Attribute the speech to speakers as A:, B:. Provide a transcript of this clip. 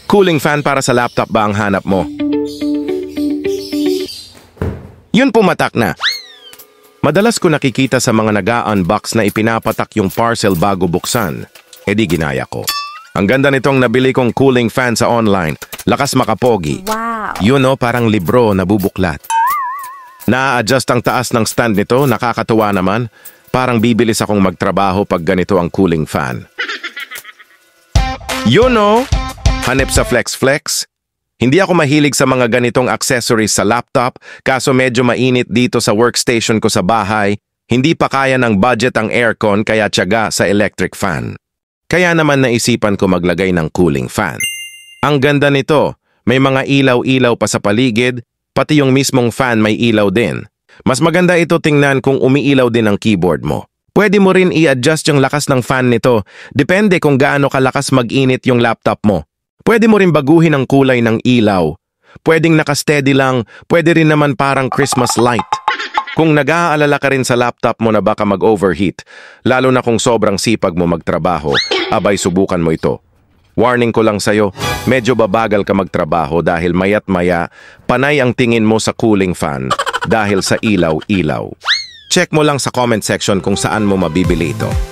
A: Cooling fan para sa laptop ba ang hanap mo? Yun pumatak na. Madalas ko nakikita sa mga nag-a-unbox na ipinapatak yung parcel bago buksan. E di ginaya ko. Ang ganda nitong nabili kong cooling fan sa online. Lakas makapogi.
B: Wow!
A: Yun o, parang libro na bubuklat. Na-adjust ang taas ng stand nito, nakakatuwa naman. Parang bibilis akong magtrabaho pag ganito ang cooling fan. Yun o! Hanep sa Flex. Hindi ako mahilig sa mga ganitong accessories sa laptop, kaso medyo mainit dito sa workstation ko sa bahay. Hindi pa kaya ng budget ang aircon kaya tiyaga sa electric fan. Kaya naman naisipan ko maglagay ng cooling fan. Ang ganda nito, may mga ilaw-ilaw pa sa paligid, pati yung mismong fan may ilaw din. Mas maganda ito tingnan kung umiilaw din ang keyboard mo. Pwede mo rin i-adjust yung lakas ng fan nito, depende kung gaano kalakas mag-init yung laptop mo. Pwede mo rin baguhin ang kulay ng ilaw. Pwedeng naka-steady lang, pwede rin naman parang Christmas light. Kung nag-aalala ka rin sa laptop mo na baka mag-overheat, lalo na kung sobrang sipag mo magtrabaho, abay subukan mo ito. Warning ko lang sa'yo, medyo babagal ka magtrabaho dahil mayat maya, panay ang tingin mo sa cooling fan dahil sa ilaw-ilaw. Check mo lang sa comment section kung saan mo mabibili ito.